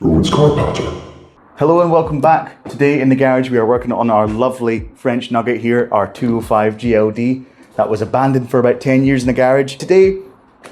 Rohan's car patcher. Hello and welcome back. Today in the garage we are working on our lovely French Nugget here, our 205 GLD that was abandoned for about 10 years in the garage. Today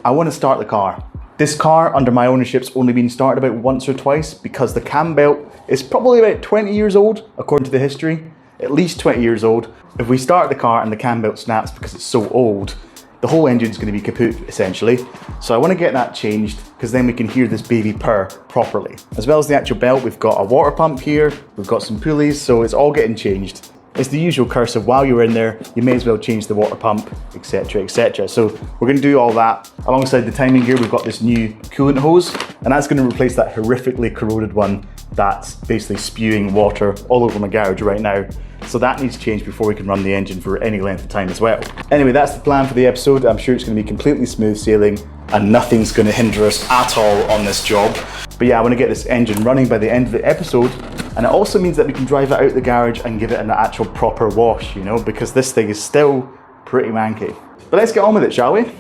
I want to start the car. This car under my ownership's only been started about once or twice because the cam belt is probably about 20 years old according to the history, at least 20 years old. If we start the car and the cam belt snaps because it's so old, the whole engine's going to be kaput essentially. So I want to get that changed because then we can hear this baby purr properly. As well as the actual belt, we've got a water pump here, we've got some pulleys, so it's all getting changed. It's the usual curse of while you're in there, you may as well change the water pump, etc, etc. So we're going to do all that. Alongside the timing gear, we've got this new coolant hose, and that's going to replace that horrifically corroded one that's basically spewing water all over my garage right now. So that needs change before we can run the engine for any length of time as well. Anyway, that's the plan for the episode. I'm sure it's going to be completely smooth sailing and nothing's going to hinder us at all on this job. But yeah, I want to get this engine running by the end of the episode. And it also means that we can drive it out the garage and give it an actual proper wash, you know, because this thing is still pretty manky. But let's get on with it, shall we?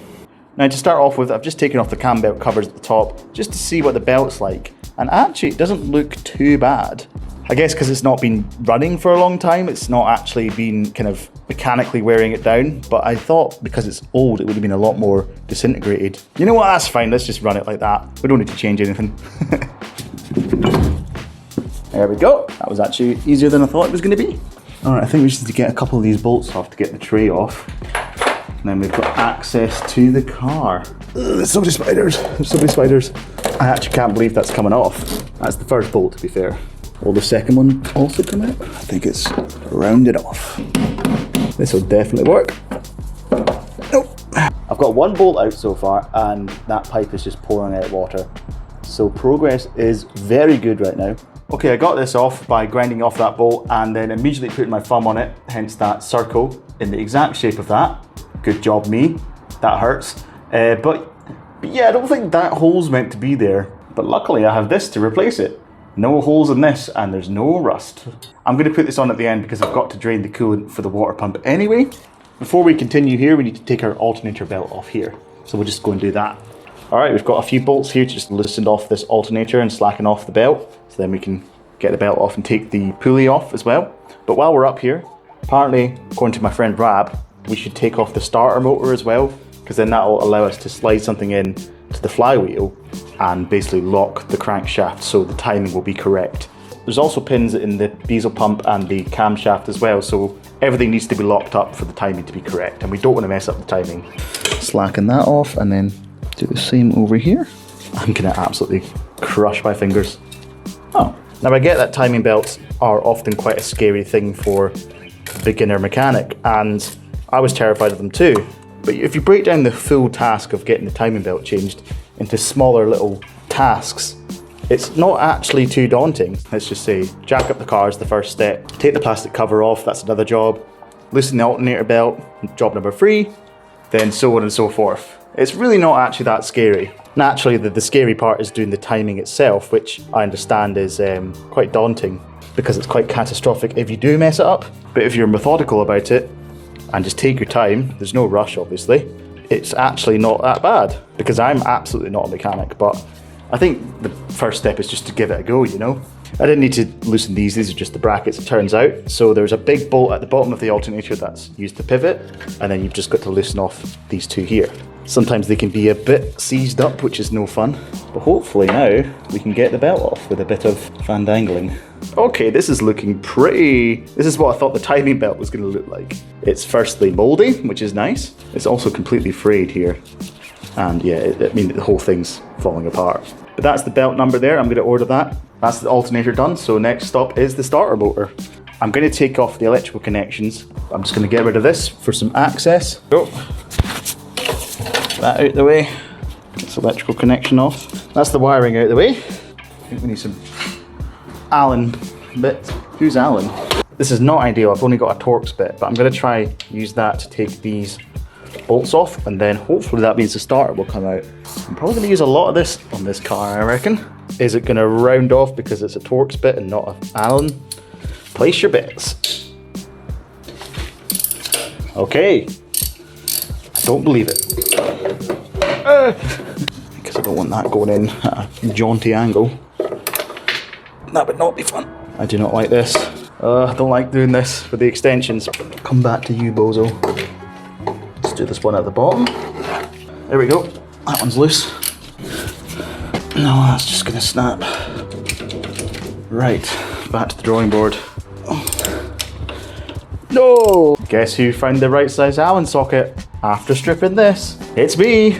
Now to start off with, I've just taken off the cam belt covers at the top just to see what the belt's like. And actually it doesn't look too bad. I guess because it's not been running for a long time, it's not actually been kind of mechanically wearing it down. But I thought because it's old, it would have been a lot more disintegrated. You know what, that's fine, let's just run it like that. We don't need to change anything. There we go. That was actually easier than I thought it was going to be. All right, I think we just need to get a couple of these bolts off to get the tray off. And then we've got access to the car. Ugh, there's so many spiders. There's so many spiders. I actually can't believe that's coming off. That's the first bolt, to be fair. Will the second one also come out? I think it's rounded off. This will definitely work. Nope. I've got one bolt out so far, and that pipe is just pouring out water. So progress is very good right now. Okay, I got this off by grinding off that bolt and then immediately putting my thumb on it, hence that circle in the exact shape of that. Good job, me. That hurts. But yeah, I don't think that hole's meant to be there. But luckily I have this to replace it. No holes in this and there's no rust. I'm going to put this on at the end because I've got to drain the coolant for the water pump anyway. Before we continue here, we need to take our alternator belt off here. So we'll just go and do that. All right, we've got a few bolts here to just loosen off this alternator and slacken off the belt. So then we can get the belt off and take the pulley off as well. But while we're up here, apparently, according to my friend Rab, we should take off the starter motor as well, because then that will allow us to slide something in to the flywheel and basically lock the crankshaft so the timing will be correct. There's also pins in the diesel pump and the camshaft as well, so everything needs to be locked up for the timing to be correct, and we don't want to mess up the timing. Slacken that off and then do the same over here. I'm gonna absolutely crush my fingers. Oh, now I get that timing belts are often quite a scary thing for a beginner mechanic, and I was terrified of them too. But if you break down the full task of getting the timing belt changed into smaller little tasks, it's not actually too daunting. Let's just say, jack up the car is the first step, take the plastic cover off, that's another job, loosen the alternator belt, job number 3, then so on and so forth. It's really not actually that scary. Naturally, the scary part is doing the timing itself, which I understand is quite daunting because it's quite catastrophic if you do mess it up. But if you're methodical about it and just take your time, there's no rush obviously, it's actually not that bad because I'm absolutely not a mechanic, but I think the first step is just to give it a go, you know? I didn't need to loosen these are just the brackets it turns out. So there's a big bolt at the bottom of the alternator that's used to pivot, and then you've just got to loosen off these two here. Sometimes they can be a bit seized up, which is no fun. But hopefully now we can get the belt off with a bit of fandangling. Okay, this is looking pretty... This is what I thought the timing belt was going to look like. It's firstly moldy, which is nice. It's also completely frayed here. And yeah, I mean, the whole thing's falling apart. But that's the belt number there. I'm going to order that. That's the alternator done. So next stop is the starter motor. I'm going to take off the electrical connections. I'm just going to get rid of this for some access. Go. That out the way. Get the electrical connection off. That's the wiring out the way. I think we need some Allen bits. Who's Allen? This is not ideal. I've only got a Torx bit, but I'm going to try use that to take these bolts off, and then hopefully that means the starter will come out. I'm probably going to use a lot of this on this car, I reckon. Is it going to round off because it's a Torx bit and not an Allen? Place your bets. Okay. I don't believe it. Because I don't want that going in at a jaunty angle. That would not be fun. I do not like this. I don't like doing this with the extensions. Come back to you, bozo. Let's do this one at the bottom. There we go. That one's loose. No, that's just gonna snap. Right, back to the drawing board. No! Guess who found the right size Allen socket after stripping this? It's me!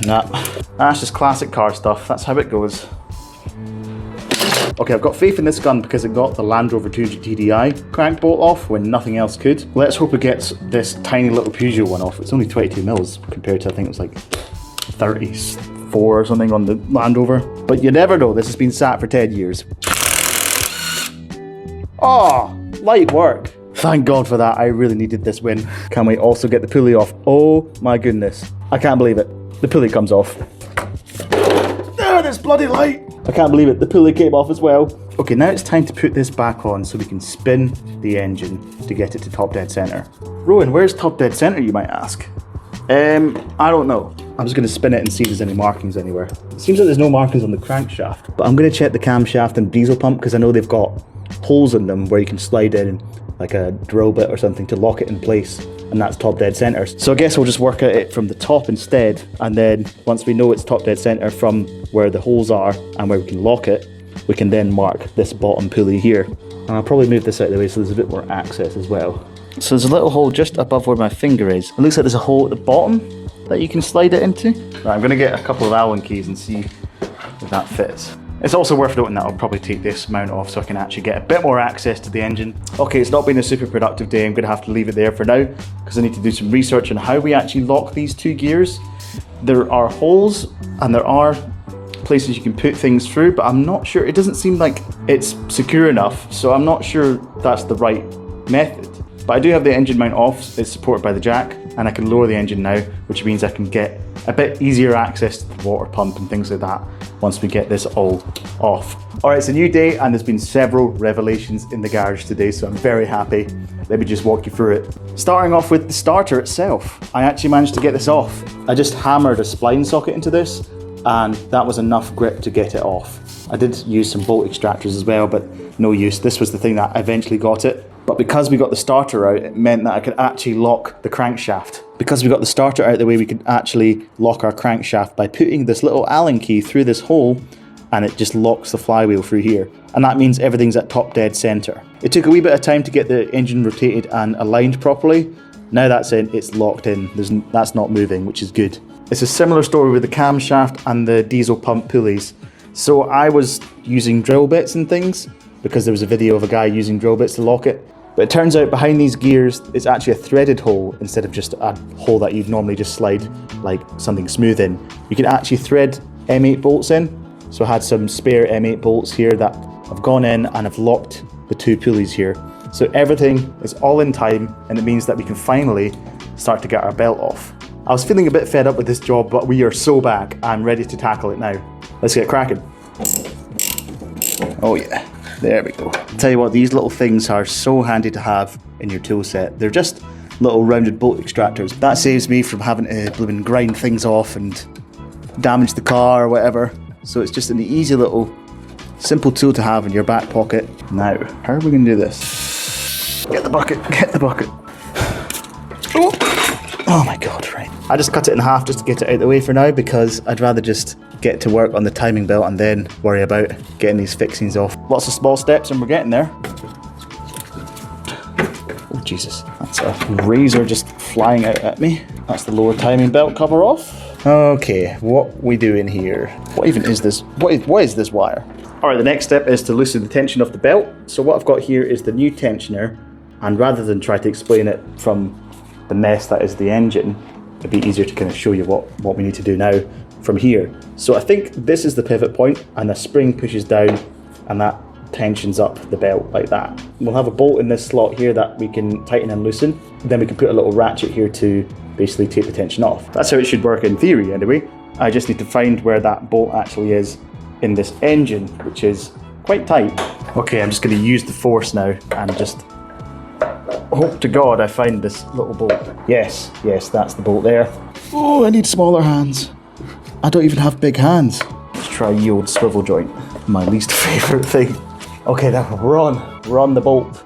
Nah, that's just classic car stuff. That's how it goes. Okay, I've got faith in this gun because it got the Land Rover 2 TDI crank bolt off when nothing else could. Let's hope it gets this tiny little Peugeot one off. It's only 22 mils compared to, I think it was like 34 or something on the Land Rover. But you never know, this has been sat for 10 years. Oh, light work. Thank God for that, I really needed this win. Can we also get the pulley off? Oh my goodness. I can't believe it. The pulley comes off. Oh, this bloody light. I can't believe it, the pulley came off as well. Okay, now it's time to put this back on so we can spin the engine to get it to top dead center. Rohan, where's top dead center, you might ask? I don't know. I'm just gonna spin it and see if there's any markings anywhere. It seems like there's no markings on the crankshaft, but I'm gonna check the camshaft and diesel pump because I know they've got holes in them where you can slide in like a drill bit or something to lock it in place, and that's top dead center. So I guess we'll just work at it from the top instead, and then once we know it's top dead center from where the holes are and where we can lock it, we can then mark this bottom pulley here. And I'll probably move this out of the way so there's a bit more access as well. So there's a little hole just above where my finger is. It looks like there's a hole at the bottom that you can slide it into. Right, I'm gonna get a couple of Allen keys and see if that fits. It's also worth noting that I'll probably take this mount off so I can actually get a bit more access to the engine. Okay, it's not been a super productive day. I'm gonna have to leave it there for now because I need to do some research on how we actually lock these two gears. There are holes and there are places you can put things through, but I'm not sure. It doesn't seem like it's secure enough, so I'm not sure that's the right method. But I do have the engine mount off. It's supported by the jack, and I can lower the engine now, which means I can get a bit easier access to the water pump and things like that once we get this all off. All right, it's a new day and there's been several revelations in the garage today, so I'm very happy. Let me just walk you through it. Starting off with the starter itself. I actually managed to get this off. I just hammered a spline socket into this and that was enough grip to get it off. I did use some bolt extractors as well, but no use. This was the thing that eventually got it. But because we got the starter out, it meant that I could actually lock the crankshaft. Because we got the starter out the way, we could actually lock our crankshaft by putting this little Allen key through this hole, and it just locks the flywheel through here. And that means everything's at top dead center. It took a wee bit of time to get the engine rotated and aligned properly. Now that's in, it's locked in. That's not moving, which is good. It's a similar story with the camshaft and the diesel pump pulleys. So I was using drill bits and things because there was a video of a guy using drill bits to lock it. But it turns out behind these gears, it's actually a threaded hole instead of just a hole that you'd normally just slide like something smooth in. You can actually thread M8 bolts in. So I had some spare M8 bolts here that have gone in and have locked the two pulleys here. So everything is all in time, and it means that we can finally start to get our belt off. I was feeling a bit fed up with this job, but we are so back. I'm ready to tackle it now. Let's get cracking. Oh yeah. There we go. Tell you what, these little things are so handy to have in your tool set. They're just little rounded bolt extractors. That saves me from having to blooming grind things off and damage the car or whatever. So it's just an easy little simple tool to have in your back pocket. Now, how are we going to do this? Get the bucket, get the bucket. Oh my God, right. I just cut it in half just to get it out of the way for now because I'd rather just get to work on the timing belt and then worry about getting these fixings off. Lots of small steps and we're getting there. Oh Jesus, that's a razor just flying out at me. That's the lower timing belt cover off. Okay, what we doing here? What even is this? What is this wire? All right, the next step is to loosen the tension of the belt. So what I've got here is the new tensioner, and rather than try to explain it from the mess that is the engine, it'd be easier to kind of show you what we need to do now from here. So I think this is the pivot point and the spring pushes down and that tensions up the belt like that. We'll have a bolt in this slot here that we can tighten and loosen. Then we can put a little ratchet here to basically take the tension off. That's how it should work in theory anyway. I just need to find where that bolt actually is in this engine, which is quite tight. Okay, I'm just going to use the force now and just hope to God I find this little bolt. Yes, that's the bolt there. Oh, I need smaller hands. I don't even have big hands. Let's try ye old swivel joint. My least favorite thing. Okay, now we're on the bolt.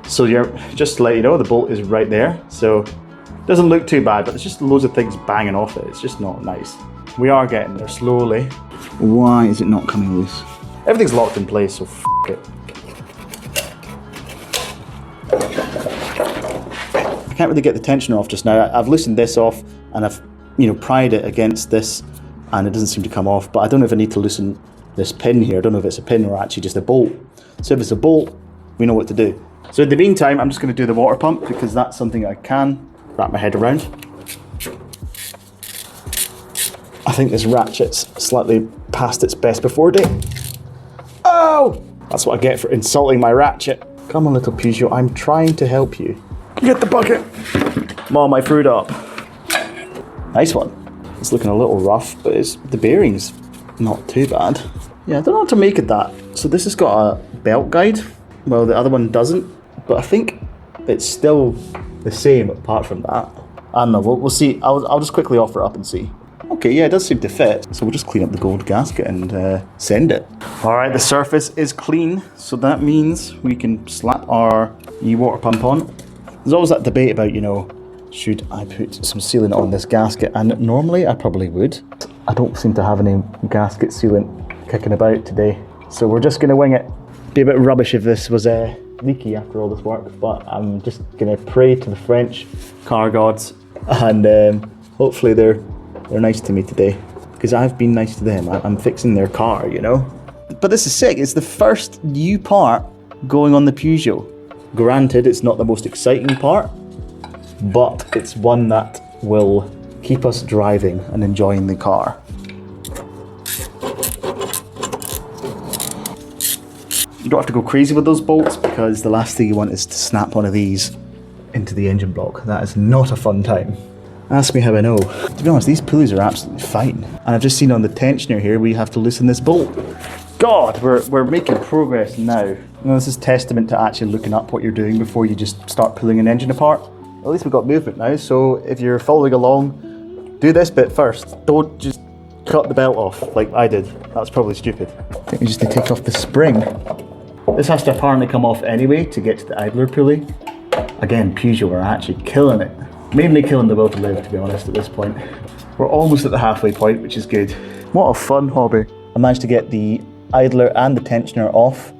So just to let you know, the bolt is right there. So it doesn't look too bad, but there's just loads of things banging off it. It's just not nice. We are getting there slowly. Why is it not coming loose? Everything's locked in place, so f it. I can't really get the tensioner off just now. I've loosened this off and I've pried it against this and it doesn't seem to come off, but I don't know if I need to loosen this pin here. I don't know if it's a pin or actually just a bolt. So if it's a bolt, we know what to do. So in the meantime, I'm just going to do the water pump because that's something I can wrap my head around. I think this ratchet's slightly past its best before date. Oh! That's what I get for insulting my ratchet. Come on, little Peugeot, I'm trying to help you. Get the bucket! Mom, I screwed up. Nice one. It's looking a little rough, but the bearing's not too bad. Yeah, I don't know what to make of that. So this has got a belt guide. Well, the other one doesn't, but I think it's still the same apart from that. I don't know, we'll see. I'll just quickly offer it up and see. Okay, yeah, it does seem to fit. So we'll just clean up the gold gasket and send it. All right, the surface is clean, so that means we can slap our new water pump on. There's always that debate about, should I put some sealant on this gasket? And normally I probably would. I don't seem to have any gasket sealant kicking about today. So we're just gonna wing it. Be a bit rubbish if this was leaky after all this work, but I'm just gonna pray to the French car gods and hopefully they're nice to me today because I've been nice to them. I'm fixing their car, But this is sick. It's the first new part going on the Peugeot. Granted, it's not the most exciting part, but it's one that will keep us driving and enjoying the car. You don't have to go crazy with those bolts because the last thing you want is to snap one of these into the engine block. That is not a fun time. Ask me how I know. To be honest, these pulleys are absolutely fine. And I've just seen on the tensioner here, we have to loosen this bolt. God, we're making progress now. This is testament to actually looking up what you're doing before you just start pulling an engine apart. At least we've got movement now, so if you're following along, do this bit first. Don't just cut the belt off like I did. That's probably stupid. I think we just need to take off the spring. This has to apparently come off anyway to get to the idler pulley. Again, Peugeot are actually killing it. Mainly killing the will to live, to be honest, at this point. We're almost at the halfway point, which is good. What a fun hobby. I managed to get the idler and the tensioner off.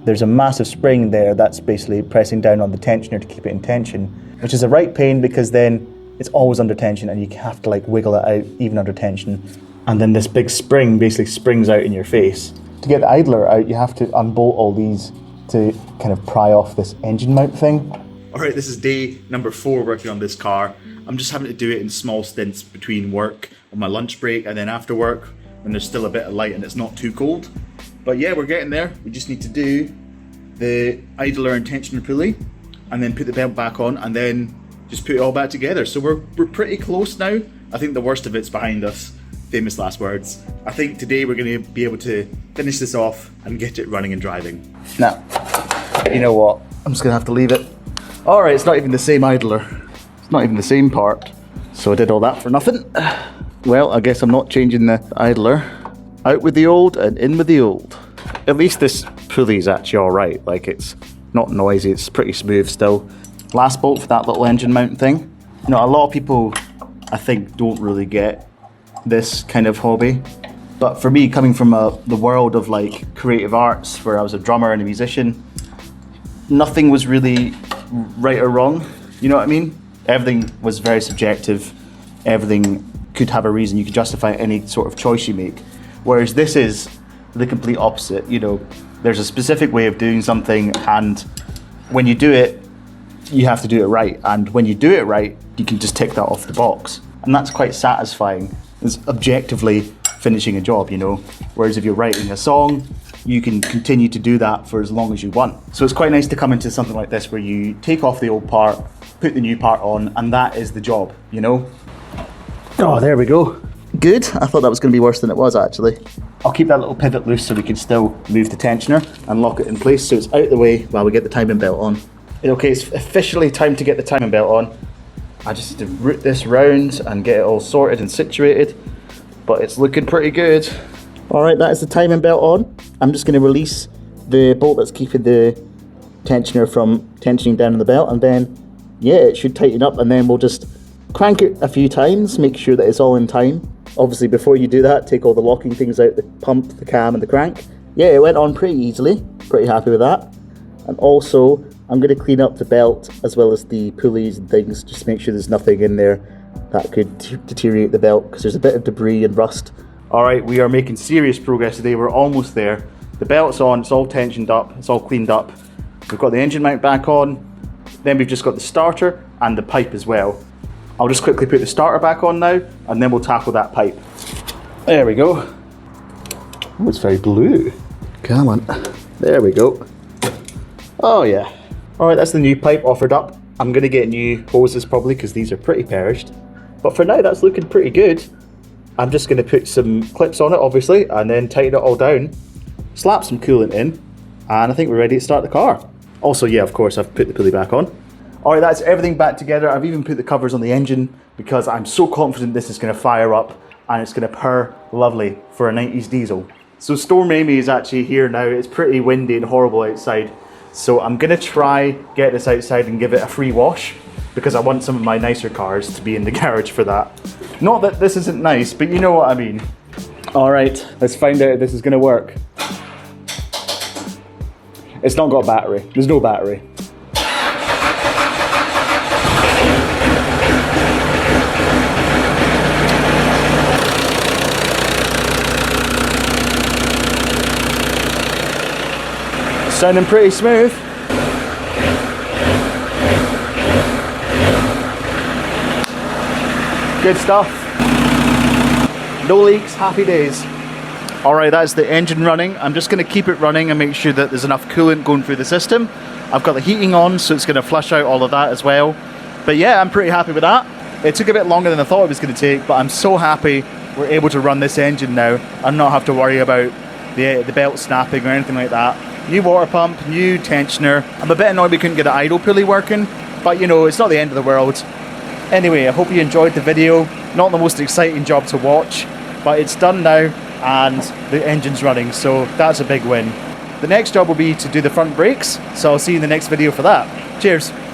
There's a massive spring there that's basically pressing down on the tensioner to keep it in tension, which is a right pain because then it's always under tension and you have to wiggle it out even under tension. And then this big spring basically springs out in your face. To get the idler out, you have to unbolt all these to kind of pry off this engine mount thing. All right, this is day number 4 working on this car. I'm just having to do it in small stints between work, on my lunch break, and then after work when there's still a bit of light and it's not too cold. But yeah, we're getting there. We just need to do the idler and tensioner pulley and then put the belt back on and then just put it all back together. So we're pretty close now. I think the worst of it's behind us. Famous last words. I think today we're going to be able to finish this off and get it running and driving. Now, you know what? I'm just going to have to leave it. All right, it's not even the same idler. It's not even the same part. So I did all that for nothing. Well, I guess I'm not changing the idler. Out with the old and in with the old. At least this pulley is actually all right. It's not noisy, it's pretty smooth still. Last bolt for that little engine mount thing. A lot of people, I think, don't really get this kind of hobby. But for me, coming from the world of creative arts, where I was a drummer and a musician, nothing was really right or wrong. You know what I mean? Everything was very subjective. Everything could have a reason. You could justify any sort of choice you make. Whereas this is the complete opposite. There's a specific way of doing something, and when you do it, you have to do it right. And when you do it right, you can just tick that off the box. And that's quite satisfying. It's objectively finishing a job, Whereas if you're writing a song, you can continue to do that for as long as you want. So it's quite nice to come into something like this where you take off the old part, put the new part on, and that is the job, Oh, there we go. Good. I thought that was going to be worse than it was, actually. I'll keep that little pivot loose so we can still move the tensioner and lock it in place so it's out of the way while we get the timing belt on. Okay, it's officially time to get the timing belt on. I just need to root this round and get it all sorted and situated, but it's looking pretty good. All right, that is the timing belt on, I'm just going to release the bolt that's keeping the tensioner from tensioning down on the belt, and then yeah, it should tighten up, and then we'll just crank it a few times, make sure that it's all in time. Obviously before you do that, take all the locking things out, the pump, the cam and the crank. Yeah, it went on pretty easily, pretty happy with that. And also I'm going to clean up the belt as well as the pulleys and things, just to make sure there's nothing in there that could deteriorate the belt, because there's a bit of debris and rust. Alright, we are making serious progress today, we're almost there. The belt's on, it's all tensioned up, it's all cleaned up. We've got the engine mount back on, then we've just got the starter and the pipe as well. I'll just quickly put the starter back on now, and then we'll tackle that pipe. There we go. Oh, it's very blue. Come on. There we go. Oh yeah. Alright, that's the new pipe offered up. I'm going to get new hoses probably, because these are pretty perished. But for now, that's looking pretty good. I'm just going to put some clips on it, obviously, and then tighten it all down. Slap some coolant in, and I think we're ready to start the car. Also, yeah, of course, I've put the pulley back on. Alright, that's everything back together. I've even put the covers on the engine because I'm so confident this is going to fire up and it's going to purr lovely for a 90s diesel. So Storm Amy is actually here now. It's pretty windy and horrible outside. So I'm going to try get this outside and give it a free wash, because I want some of my nicer cars to be in the garage for that. Not that this isn't nice, but you know what I mean. Alright, let's find out if this is going to work. It's not got a battery. There's no battery. Sounding pretty smooth. Good stuff. No leaks, happy days. Alright, that's the engine running. I'm just going to keep it running and make sure that there's enough coolant going through the system. I've got the heating on, so it's going to flush out all of that as well. But yeah, I'm pretty happy with that. It took a bit longer than I thought it was going to take, but I'm so happy we're able to run this engine now and not have to worry about the belt snapping or anything like that. New water pump, new tensioner. I'm a bit annoyed we couldn't get an idle pulley working, but you know, it's not the end of the world. Anyway, I hope you enjoyed the video. Not the most exciting job to watch, but it's done now and the engine's running, so that's a big win. The next job will be to do the front brakes, so I'll see you in the next video for that. Cheers.